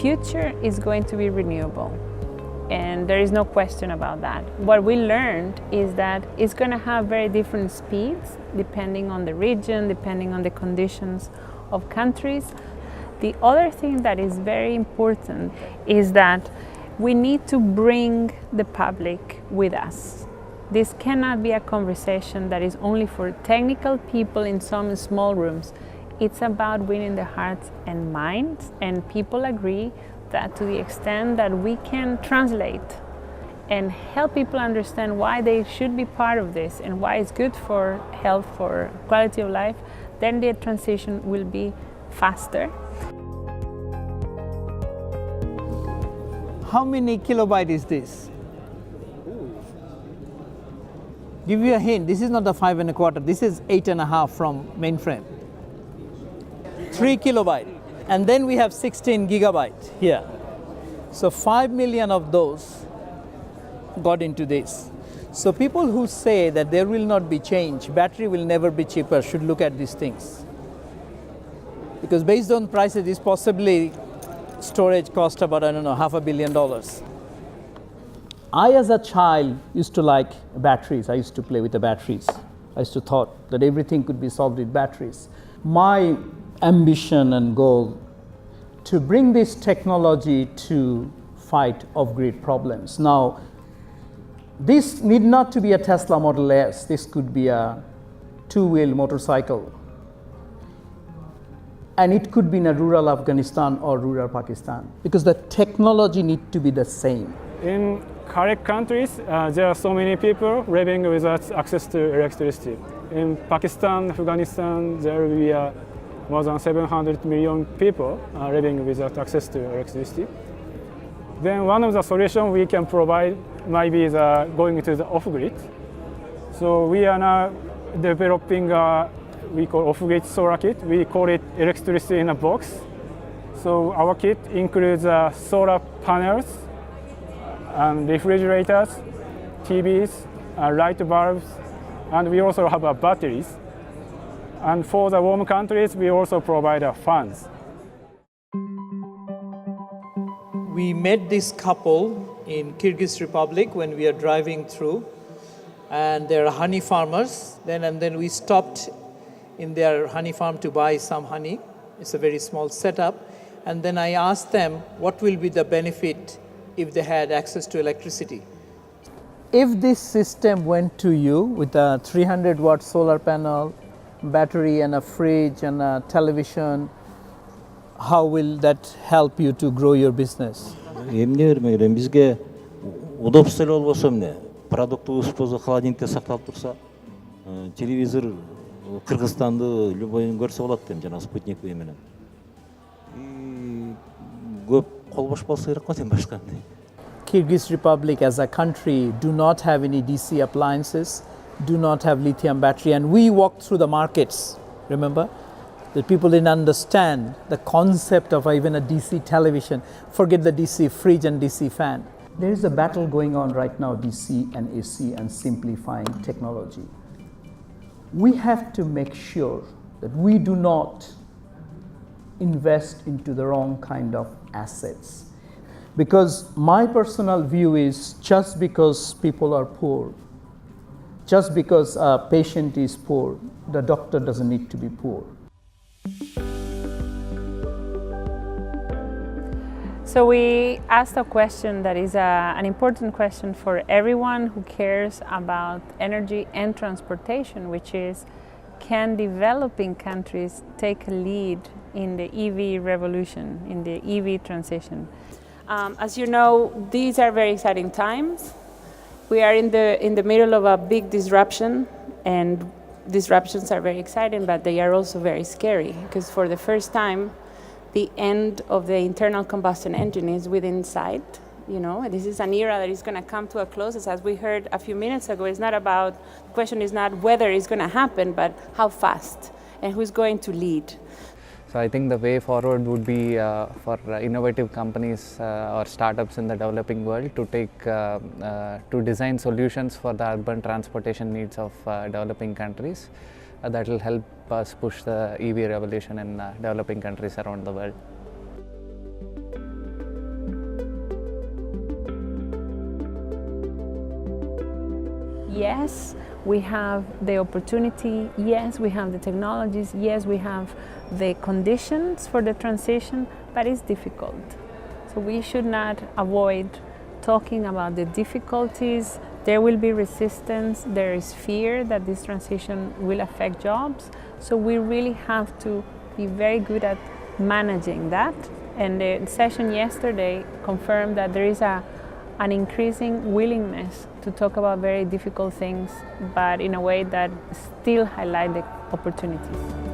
future is going to be renewable. And there is no question about that. What we learned is that it's going to have very different speeds depending on the region, depending on the conditions of countries. The other thing that is very important is that we need to bring the public with us. This cannot be a conversation that is only for technical people in some small rooms. It's about winning the hearts and minds, and people agree that to the extent that we can translate and help people understand why they should be part of this and why it's good for health, for quality of life, then the transition will be faster. How many kilobyte is this? Give you a hint, this is not the 5 1/4, this is 8.5 from mainframe. 3 kilobyte. And then we have 16 gigabyte here. So 5 million of those got into this. So people who say that there will not be change, battery will never be cheaper, should look at these things. Because based on prices, this possibly storage cost about, I don't know, $500 million. I, as a child, used to like batteries. I used to play with the batteries. I used to thought that everything could be solved with batteries. My ambition and goal to bring this technology to fight off-grid problems. Now, this need not to be a Tesla Model S. This could be a two-wheel motorcycle. And it could be in a rural Afghanistan or rural Pakistan, because the technology need to be the same. In correct countries, there are so many people living without access to electricity. In Pakistan, Afghanistan, there will be more than 700 million people living without access to electricity. Then one of the solutions we can provide might be going to the off-grid. So we are now developing we call off-grid solar kit. We call it electricity in a box. So our kit includes solar panels, and refrigerators, TVs, light bulbs, and we also have batteries. And for the warm countries, we also provide fans. We met this couple in Kyrgyz Republic when we are driving through, and they're honey farmers. And then we stopped in their honey farm to buy some honey. It's a very small setup. And then I asked them what will be the benefit if they had access to electricity. If this system went to you with a 300-watt solar panel, battery and a fridge and a television, how will that help you to grow your business? Эмне бермеген бизге удобстволу болбосо эмне продуктубуз болсо холодильникте сакталып турса, телевизор Кыргызстанды любойун көрсө болот дейм, жана спутник менен. Көп кол бош болсо керек го дейм, башка эмне. Kyrgyz Republic as a country do not have any DC appliances, do not have lithium battery, and we walked through the markets, remember? That people didn't understand the concept of even a DC television, forget the DC fridge and DC fan. There is a battle going on right now, DC and AC, and simplifying technology. We have to make sure that we do not invest into the wrong kind of assets. Because my personal view is just because people are poor, just because a patient is poor, the doctor doesn't need to be poor. So we asked a question that is an important question for everyone who cares about energy and transportation, which is, can developing countries take a lead in the EV revolution, in the EV transition? As you know, these are very exciting times. We are in the middle of a big disruption, and disruptions are very exciting, but they are also very scary, because for the first time, the end of the internal combustion engine is within sight. You know, this is an era that is going to come to a close. As we heard a few minutes ago, it's not about, the question is not whether it's going to happen, but how fast and who's going to lead. So I think the way forward would be for innovative companies or startups in the developing world to to design solutions for the urban transportation needs of developing countries that will help us push the EV revolution in developing countries around the world. yes, we have the opportunity, yes, we have the technologies, yes, we have the conditions for the transition, but it's difficult. So we should not avoid talking about the difficulties. There will be resistance, there is fear that this transition will affect jobs. So we really have to be very good at managing that. And the session yesterday confirmed that there is an increasing willingness to talk about very difficult things, but in a way that still highlight the opportunities.